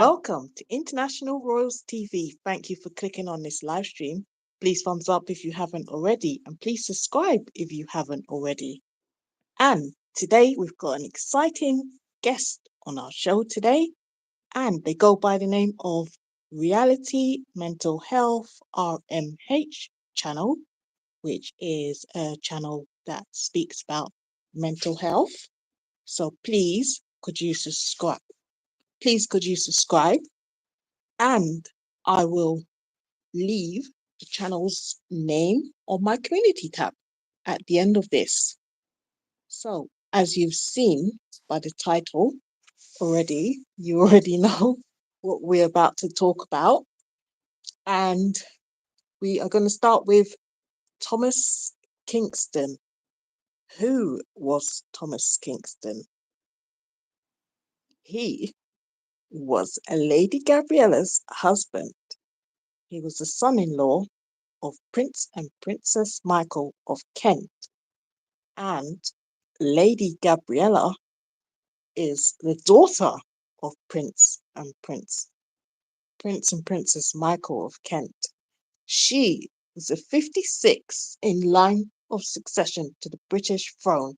Welcome to International Royals TV. Thank you for clicking on this live stream. Please thumbs up if you haven't already, and please subscribe if you haven't already. And today we've got an exciting guest on our show today, and they go by the name of Reality Mental Health RMH channel, which is a channel that speaks about mental health. So please, could you subscribe? Please, could you subscribe? And I will leave the channel's name on my community tab at the end of this. So, as you've seen by the title already, you already know what we're about to talk about. And we are going to start with Thomas Kingston. Who was Thomas Kingston? He was a Lady Gabriella's husband. He was the son-in-law of Prince and Princess Michael of Kent, and Lady Gabriella is the daughter of Prince and Princess Michael of Kent. She was the 56th in line of succession to the British throne.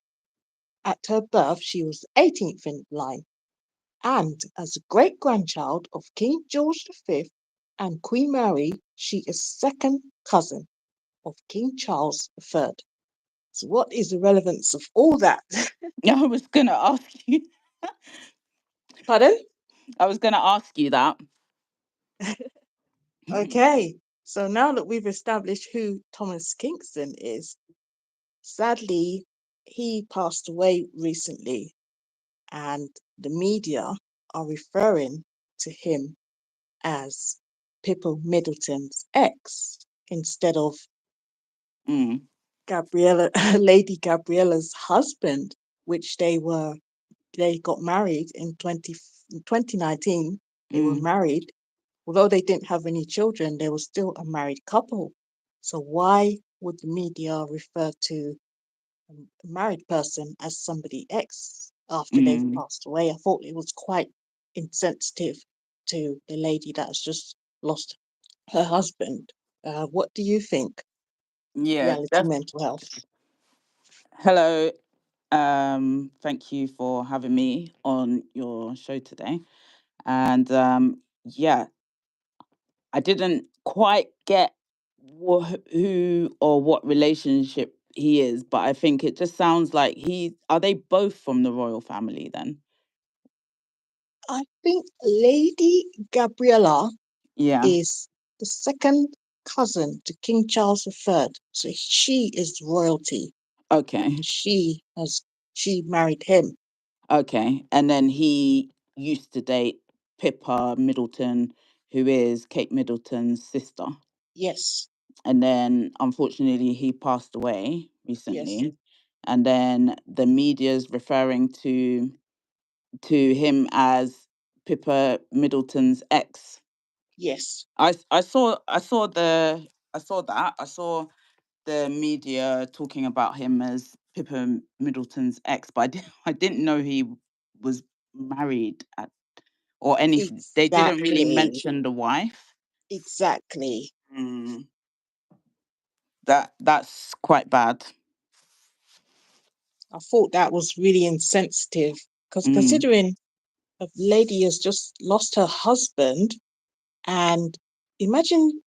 At her birth, she was the 18th in line, and as a great-grandchild of King George V and Queen Mary, she is second cousin of King Charles III. So what is the relevance of all that? I was going to ask you. Pardon? I was going to ask you that. Okay, so now that we've established who Thomas Kingston is, sadly, he passed away recently, and the media are referring to him as Pippa Middleton's ex instead of Mm. Lady Gabriella's husband, which they got married in 2019. They were Mm. married. Although they didn't have any children, they were still a married couple. So why would the media refer to a married person as somebody ex after they've Mm. passed away? I thought it was quite insensitive to the lady that has just lost her husband. What do you think? Yeah. Reality mental health. Hello. Thank you for having me on your show today. And yeah, I didn't quite get who or what relationship he is, but I think it just sounds like are they both from the royal family then? I think Lady Gabriella Yeah. is the second cousin to King Charles III. So she is royalty, and Okay. she married him. Okay. And then he used to date Pippa Middleton, who is Kate Middleton's sister. Yes, And then unfortunately he passed away yes, recently. And then the media's referring to him as Pippa Middleton's ex. yes. I saw the media talking about him as Pippa Middleton's ex, but I didn't know he was married or anything. They didn't really Exactly, mention the wife. exactly. Mm, that's quite bad. I thought that was really insensitive because Mm, considering a lady has just lost her husband, and imagine,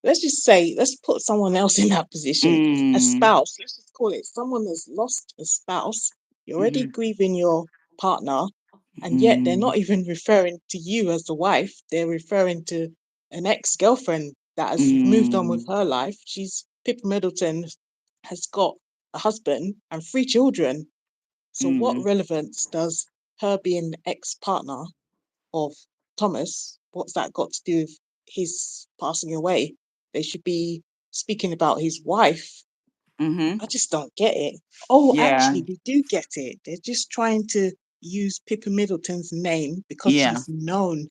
let's just say, let's put someone else in that position, a mm, spouse. Let's just call it someone that's lost a spouse. You're already mm, grieving your partner, and yet they're mm, not even referring to you as the wife. They're referring to an ex-girlfriend that has moved on with mm, her life. She's Pippa Middleton has got a husband and three children. So what mm, relevance does her being the ex-partner of Thomas, what's that got to do with his passing away? They should be speaking about his wife. mm-hmm. I just don't get it. Oh, Yeah, actually, we do get it. They're just trying to use Pippa Middleton's name because yeah, she's known.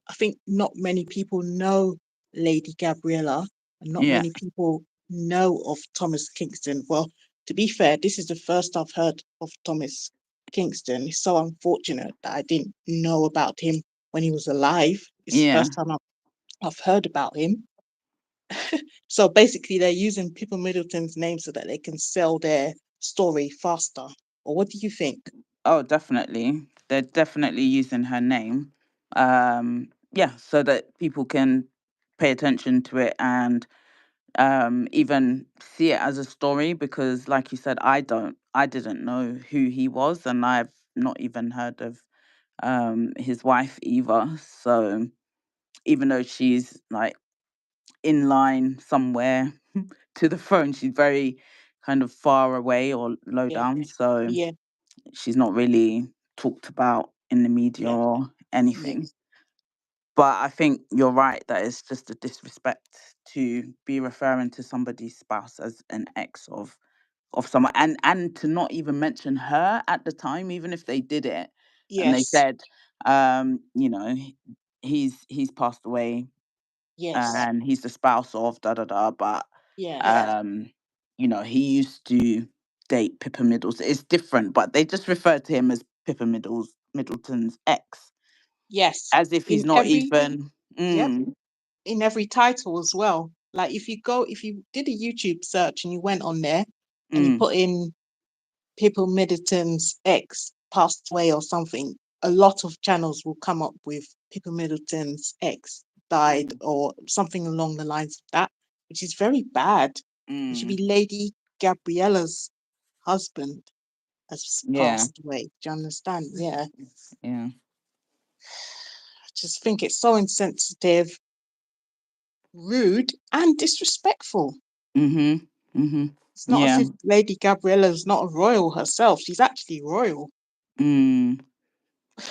I think not many people know Lady Gabriella, and not yeah. many people know of Thomas Kingston. Well, to be fair, this is the first I've heard of Thomas Kingston. It's so unfortunate that I didn't know about him when he was alive. It's the Yeah. first time I've heard about him. So basically, they're using Pippa Middleton's name so that they can sell their story faster. Or what do you think? Oh, definitely. They're definitely using her name. Yeah, so that people can pay attention to it and even see it as a story because like you said, I didn't know who he was and I've not even heard of his wife either. So even though she's like in line somewhere to the throne, she's very kind of far away or low Yeah, down. So yeah, she's not really talked about in the media yeah, or yeah, anything. But I think you're right that it's just a disrespect to be referring to somebody's spouse as an ex of someone and to not even mention her at the time, even if they did it and they yes, said, you know, he's passed away yes, and he's the spouse of da da da, but yeah, um, he used to date Pippa Middleton. It's different, but they just refer to him as Middleton's ex, yes. as if he's In not every, even. yep, Mm, in every title as well. Like if you did a YouTube search and you went on there and you mm, put in Pippa Middleton's ex passed away or something, a lot of channels will come up with Pippa Middleton's ex died mm, or something along the lines of that, which is very bad. It should mm, be Lady Gabriella's husband has yeah, passed away. Do you understand? Yeah. yeah. I just think it's so insensitive, rude, and disrespectful. Mhm, mhm. It's not as Yeah. if Lady Gabriella's not a royal herself. She's actually royal. Mm.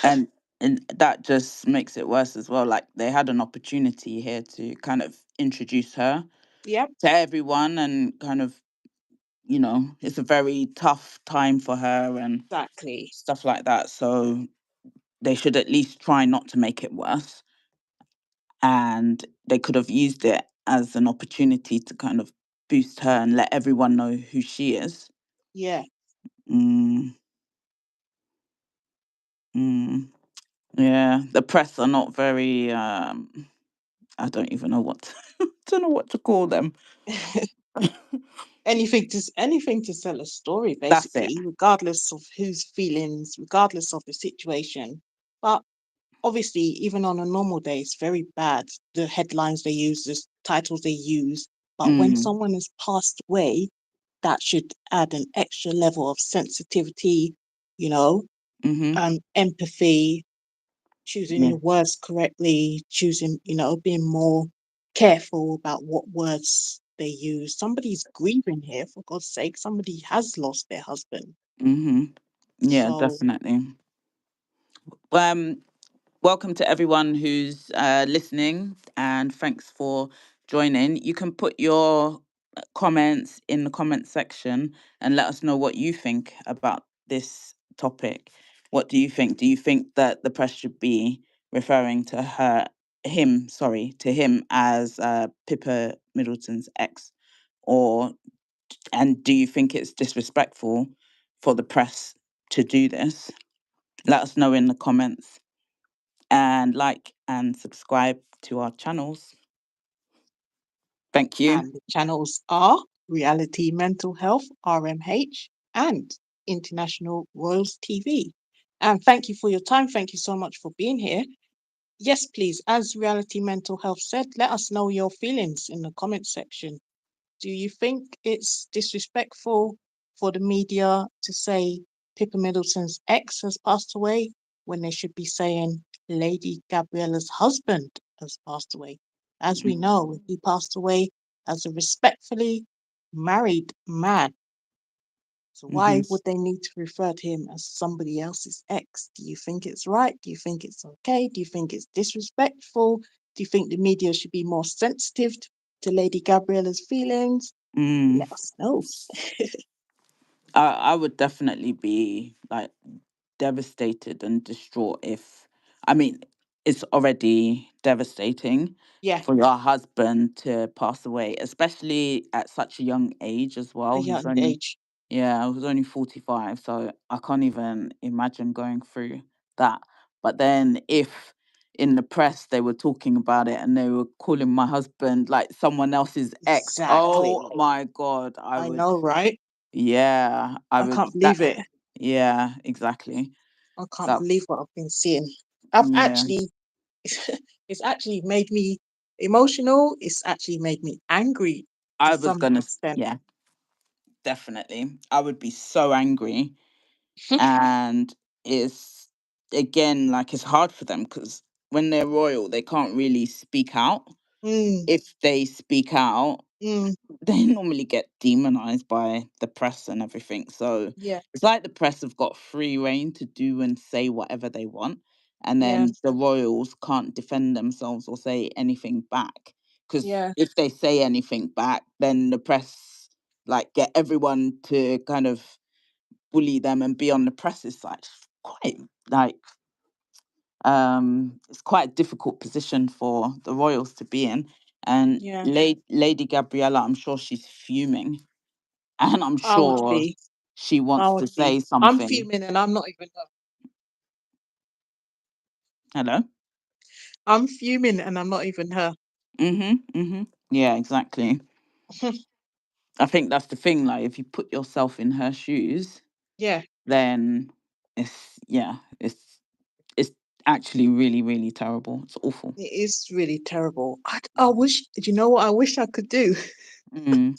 And and that just makes it worse as well. Like they had an opportunity here to kind of introduce her Yep, to everyone and kind of, it's a very tough time for her and exactly. stuff like that. So they should at least try not to make it worse. And they could have used it as an opportunity to kind of boost her and let everyone know who she is. Yeah. Mm, mm. Yeah, the press are not very. I don't even know what don't know what to call them. Anything to sell a story, That's it. basically, regardless of whose feelings, regardless of the situation. But obviously, even on a normal day, it's very bad. The headlines they use, the titles they use. But when Mm, someone has passed away, that should add an extra level of sensitivity, you know, mhm. empathy, choosing Yeah. your words correctly, choosing, being more careful about what words they use. Somebody's grieving here, for God's sake. Somebody has lost their husband. Mhm. Yeah, So, definitely. Um, Welcome to everyone who's listening, and thanks for joining. You can put your comments in the comment section and let us know what you think about this topic. What do you think? Do you think that the press should be referring to to him as Pippa Middleton's ex, or and do you think it's disrespectful for the press to do this? Let us know in the comments and like and subscribe to our channels. Thank you. and the channels are Reality Mental Health, RMH, and International Royals TV. And thank you for your time. Thank you so much for being here. Yes, please, as Reality Mental Health said, let us know your feelings in the comment section. Do you think it's disrespectful for the media to say Pippa Middleton's ex has passed away when they should be saying Lady Gabriella's husband has passed away? As we know, he passed away as a respectfully married man. So Mm-hmm. why would they need to refer to him as somebody else's ex? Do you think it's right? Do you think it's okay? Do you think it's disrespectful? Do you think the media should be more sensitive to Lady Gabriella's feelings? Mm. Let us know. I would definitely be like devastated and distraught if, I mean, it's already devastating Yeah, for your husband to pass away, especially at such a young age as a well. He's young only age. Yeah, I was only 45, so I can't even imagine going through that. But then if in the press they were talking about it and they were calling my husband like someone else's ex, oh Exactly. my God, I I would, know, right? yeah, I I would, can't that, believe it. yeah, exactly. I can't That, believe what I've been seeing. I've yeah, actually, it's actually made me emotional. It's actually made me angry to I was some gonna, extent. yeah, definitely. I would be so angry. And it's, again, like it's hard for them because when they're royal, they can't really speak out. Mm, If they speak out, mm, they normally get demonized by the press and everything. So yeah, it's like the press have got free reign to do and say whatever they want. And yeah, then the royals can't defend themselves or say anything back. Because yeah, if they say anything back, then the press like get everyone to kind of bully them and be on the press's side. Quite like it's quite a difficult position for the royals to be in. And yeah. Lady Gabriella, I'm sure she's fuming, and I'm I would sure be. she I wants to would be. say I'm something. fuming and I'm not even her. Hello. I'm fuming and I'm not even her. Yeah, exactly. I think that's the thing. Like, if you put yourself in her shoes, Yeah, then it's, yeah, it's actually really, really terrible. It's awful. it is really terrible. I wish, do you know what I wish I could do? Mm,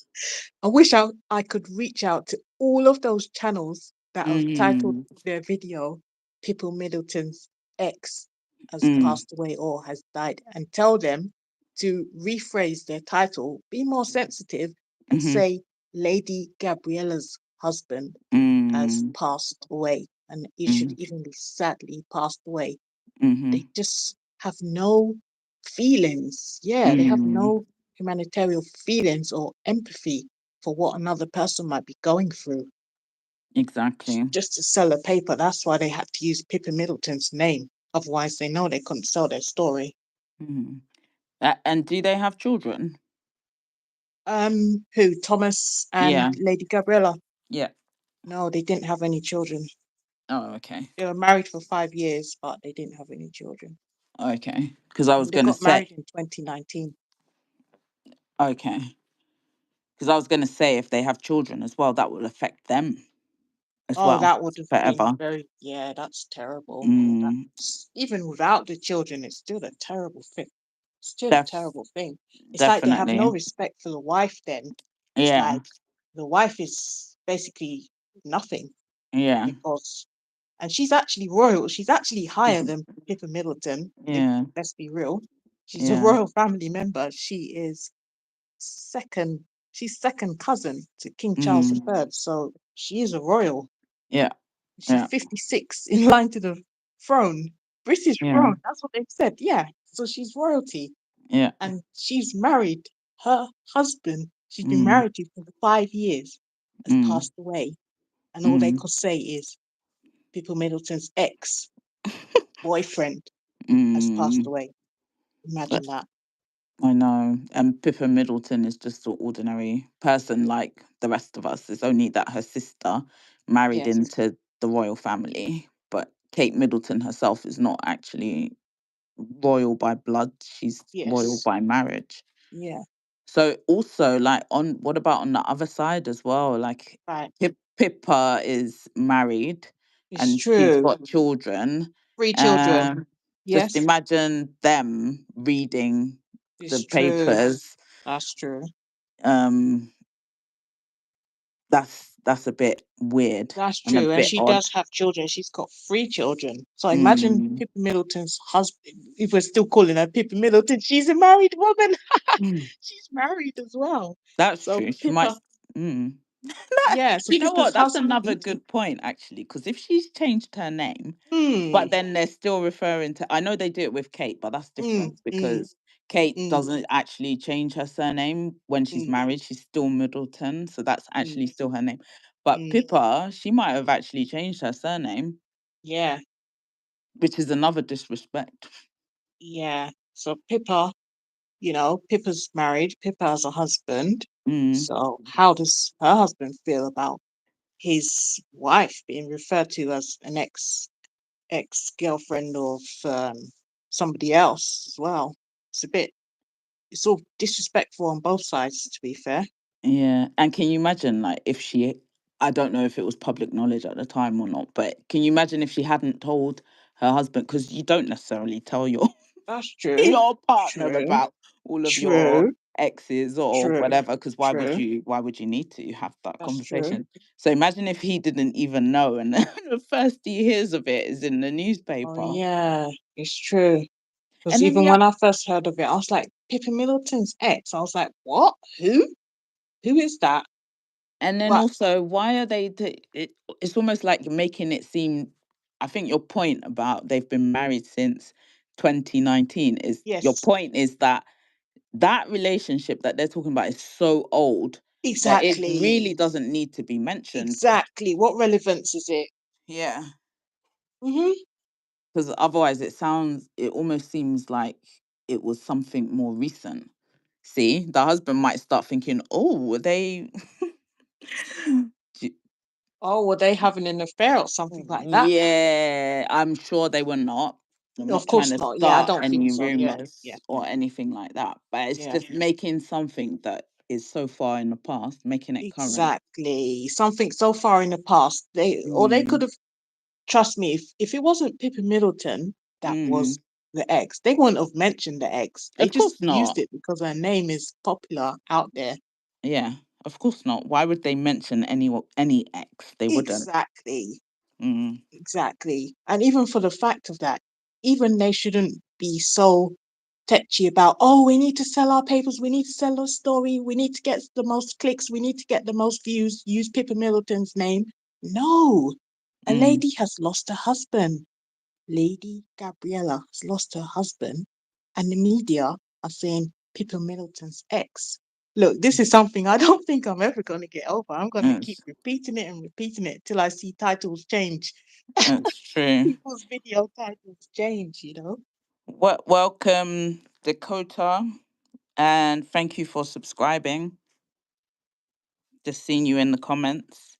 I wish I could reach out to all of those channels that have titled mm, their video People Middleton's ex has mm, passed away or has died and tell them to rephrase their title, be more sensitive, and mm-hmm, say Lady Gabriella's husband has mm, passed away. And it should mm, even be sadly passed away. mm-hmm, They just have no feelings. Yeah, they have mm, no humanitarian feelings or empathy for what another person might be going through exactly. just to sell a paper. That's why they had to use Pippa Middleton's name. Otherwise, they know they couldn't sell their story. Mm. And do they have children? Who? Thomas and Yeah, Lady Gabriella? yeah. No, they didn't have any children. Oh, okay, They were married for 5 years, but they didn't have any children. okay. Because I was They gonna got say, married in 2019. okay, because I was gonna say if they have children as well, that will affect them as Oh, well that would have been forever. very, yeah, that's terrible. Mm, That's even without the children, it's still a terrible thing. Still a def- terrible thing. It's like they have no definitely. respect for the wife then. It's Yeah, like the wife is basically nothing yeah, because, and she's actually royal. She's actually higher than Pippa Middleton, if yeah, let's be real. She's a yeah. royal family member. Second, she's second cousin to King Charles Mm, III. So she is a royal. yeah, She's yeah, 56 in line to the throne, British yeah, throne. That's what they've said. Yeah. So she's royalty. yeah. And she's married. Her husband, she's been Mm, married to for 5 years, has mm, passed away. And all they mm. could say is People Middleton's ex boyfriend has passed Mm. away. Imagine that. I know. And Pippa Middleton is just an ordinary person like the rest of us. It's only that her sister married Yes. into the royal family. But Kate Middleton herself is not actually royal by blood. She's royal Yes. by marriage. Yeah. So also like on what about on the other side as well? Like Right. Pippa is married It's and she's true. got children. 3 children. Um just Yes. imagine them reading the It's true. papers. That's true. um that's a bit weird That's and a true. And bit she odd. does have children. She's got 3 children. So imagine Mm. Pippa Middleton's husband, if we're still calling her Pippa Middleton, she's a married woman. Mm. She's married as well. That's So true. She might. Pippa, Mm. yeah, so You know Pippa's what? That's husband, another good point, actually, because if she's changed her name, but mm, then they're still referring to. I know they do it with Kate, but that's mm, different mm, because Kate mm, doesn't actually change her surname when she's mm, married. She's still Middleton, so that's mm, actually still her name. But mm, Pippa, she might have actually changed her surname, yeah, which is another disrespect. yeah. So Pippa, Pippa's married. Pippa has a husband. Mm. So how does her husband feel about his wife being referred to as an ex-girlfriend of somebody else as well. It's a bit, it's all disrespectful on both sides, to be fair. Yeah. And can you imagine, like, if she, I don't know if it was public knowledge at the time or not, but can you imagine if she hadn't told her husband? Because you don't necessarily tell your That's true. your partner True. about all of your True. exes or True. whatever. Because True. why would you need to have that That's true. conversation? So imagine if he didn't even know, and the first he hears of it is in the Oh newspaper. yeah, it's true. Because And then even yeah, when I first heard of it, I was like, Pippa Middleton's ex. I was like, what? Who? Who is that? and then But also, why are they? It's almost like making it seem. I think your point about they've been married since 2019 is your yes, point is that that relationship that they're talking about is so old that it exactly. really doesn't need to be mentioned. Exactly. What relevance is it? Yeah, Hmm. because otherwise it almost seems like it was something more recent. See, the husband might start thinking, oh, were they Oh, were they having an affair or something like that? Yeah, I'm sure they were not. I'm Of not trying course to not. Yeah, I start don't think any so. Yeah, yeah, rumors or anything like that, but it's yeah. just making something that is so far in the past, making it current. Exactly. Something so far in the past. They could Mm. have, trust me, if it wasn't Pippa Middleton that was Mm. the ex, they wouldn't have mentioned the ex. They Of just course used not. it because her name is popular out there. Yeah, of course not. Why would they mention any ex? They wouldn't. Exactly. Mm. Exactly. And even for the fact of that, even they shouldn't be so tetchy about, oh, we need to sell our papers, we need to sell our story, we need to get the most clicks, we need to get the most views, use Pippa Middleton's name. No, a Mm. lady has lost her husband. Lady Gabriella has lost her husband, and the media are saying Pippa Middleton's ex. Look, this is something I don't think I'm ever going to get over. I'm going to keep It's, repeating it and repeating it till I see titles change. it's true. People's video titles change, you know. Welcome, Dakota, and thank you for subscribing. Just seeing you in the comments.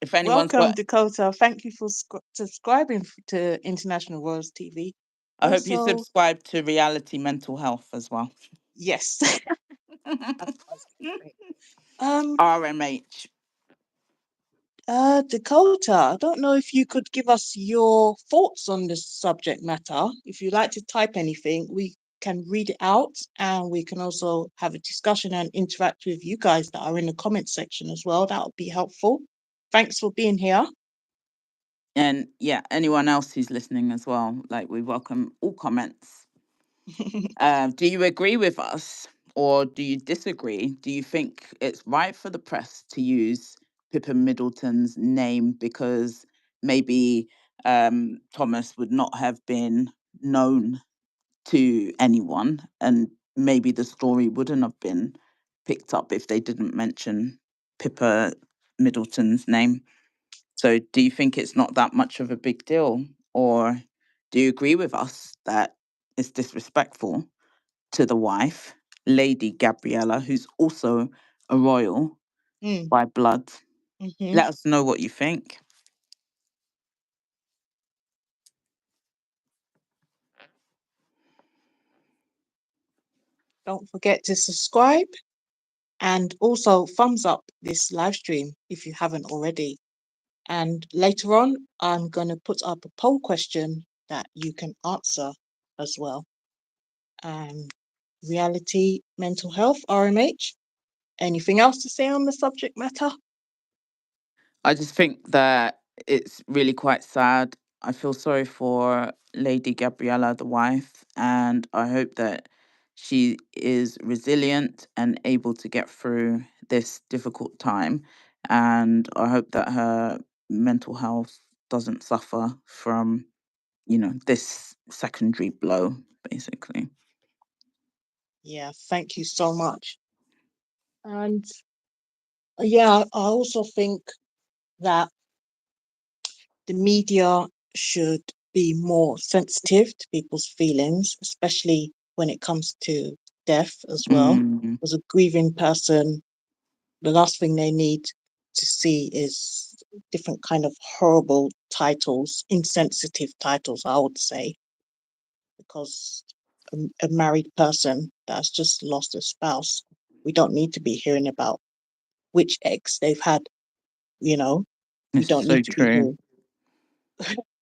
If anyone's Welcome, got, Dakota. Thank you for subscribing to International Royals TV. I hope you Also, subscribe to Reality Mental Health as well. yes, that's great. Um, RMH. Dakota, I don't know if you could give us your thoughts on this subject matter. If you like to type anything, we can read it out and we can also have a discussion and interact with you guys that are in the comment section as well. That would be helpful. Thanks for being here. And yeah, anyone else who's listening as well, like we welcome all comments. Do you agree with us or do you disagree? Do you think it's right for the press to use Pippa Middleton's name because maybe Thomas would not have been known to anyone and maybe the story wouldn't have been picked up if they didn't mention Pippa Middleton's name? So do you think it's not that much of a big deal? Or do you agree with us that it's disrespectful to the wife, Lady Gabriella, who's also a royal Mm, by blood? mhm. Let us know what you think. Don't forget to subscribe and also thumbs up this live stream if you haven't already. And later on, I'm going to put up a poll question that you can answer as well. Reality mental health, RMH. Anything else to say on the subject matter? I just think that it's really quite sad. I feel sorry for Lady Gabriella, the wife, and I hope that she is resilient and able to get through this difficult time. And I hope that her mental health doesn't suffer from, this secondary blow, basically. Yeah, thank you so much. And yeah, I also think that the media should be more sensitive to people's feelings, especially when it comes to death as well. Mm, As a grieving person, the last thing they need. to see is different kind of horrible titles, insensitive titles, I would say, because a married person that's just lost a spouse, we don't need to be hearing about which ex they've had, you know. We It's don't so need to be true. hearing.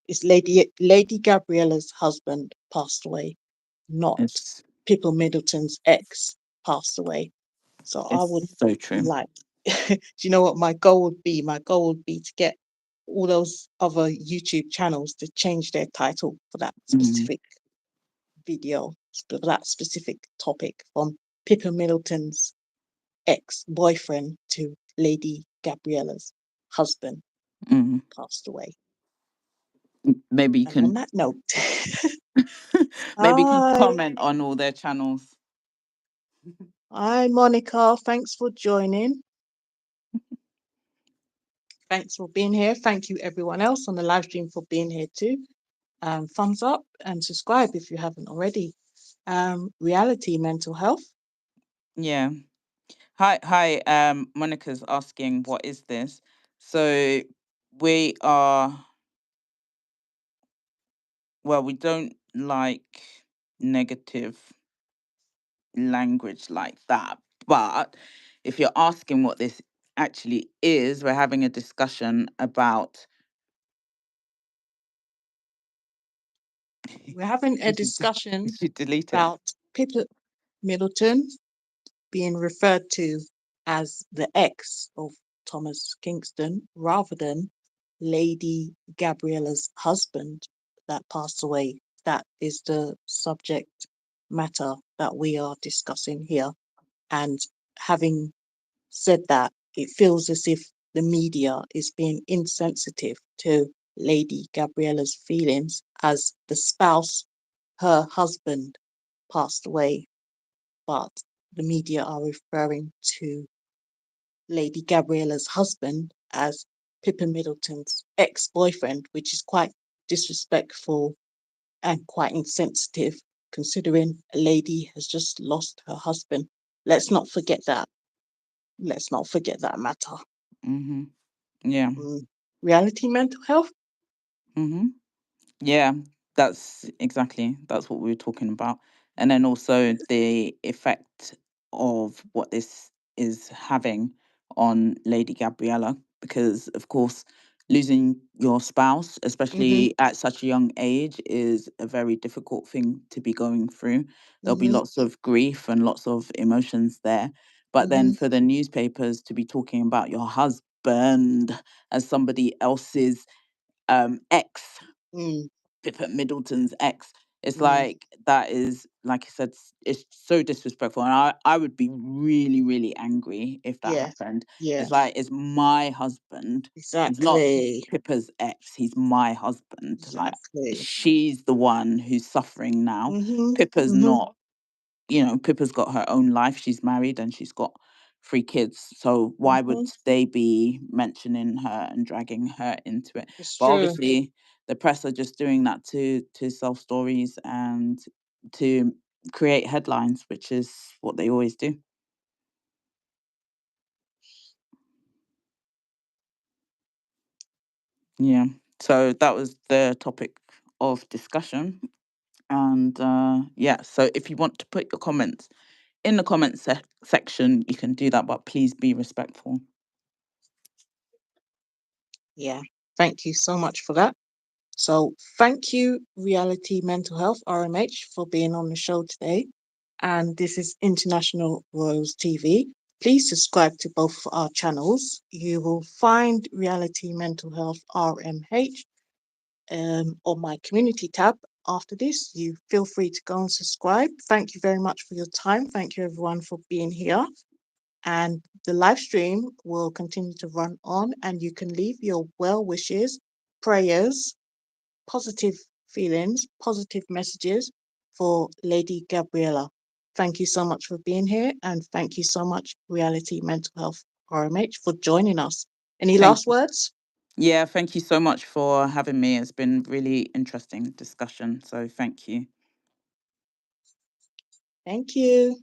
It's Lady Gabriella's husband passed away, not It's Pippa Middleton's ex passed away. So I would it's so true. like, do you know what my goal would be? My goal would be to get all those other YouTube channels to change their title for that Mm, specific video, for that specific topic, from Pippa Middleton's ex-boyfriend to Lady Gabriella's husband mm. passed away. Maybe you And on can that note, maybe you can hi, comment on all their channels. hi, Monica. Thanks for joining. Thanks for being here. Thank you, everyone else on the live stream, for being here too. Thumbs up and subscribe if you haven't already. Reality mental health. Yeah. Hi. Monica's asking, what is this? So we are, well, we don't like negative language like that. But if you're asking what this actually is, we're having a discussion about. We're having a She discussion she deleted. about Pippa Middleton being referred to as the ex of Thomas Kingston rather than Lady Gabriella's husband that passed away. That is the subject matter that we are discussing here. And having said that, it feels as if the media is being insensitive to Lady Gabriella's feelings as the spouse, her husband, passed away, but the media are referring to Lady Gabriella's husband as Pippa Middleton's ex-boyfriend, which is quite disrespectful and quite insensitive, considering a lady has just lost her husband. Let's not forget that. Let's not forget that matter. Mm-hmm. Yeah. Mm. Reality mental health. Mm-hmm. Yeah, that's what we were talking about. And then also the effect of what this is having on Lady Gabriella, because of course losing your spouse, Mm-hmm. especially at such a young age, is a very difficult thing to be going through. There'll be Mm-hmm. lots of grief and lots of emotions there. But then Mm-hmm. for the newspapers to be talking about your husband as somebody else's ex, Mm. Pippa Middleton's ex. It's Mm. like that is, like I said, it's so disrespectful, and I would be really really angry if that Yeah. happened. Yeah. It's like it's my husband. He's not Exactly. Pippa's ex. He's my husband. Like Exactly. she's the one who's suffering now. Mm-hmm. Pippa's Mm-hmm. not. Pippa's got her own life. She's married and she's got 3 kids. So why would Mm-hmm. they be mentioning her and dragging her into it? It's But true. obviously, the press are just doing that to sell stories and to create headlines, which is what they always do. Yeah. So that was the topic of discussion. And yeah, so if you want to put your comments in the section, you can do that, but please be respectful. Yeah. Thank you so much for that. So thank you, Reality Mental Health, RMH, for being on the show today. And this is International Royals TV. Please subscribe to both our channels. You will find Reality Mental Health RMH on my community tab. After this, you feel free to go and subscribe. Thank you very much for your time. Thank you, everyone, for being here. And the live stream will continue to run on, and you can leave your well wishes, prayers, positive feelings, positive messages for Lady Gabriella. Thank you so much for being here, and thank you so much, Reality Mental Health RMH, for joining us. Any Thank last you. words? Yeah, thank you so much for having me. It's been really interesting discussion. So thank you. Thank you.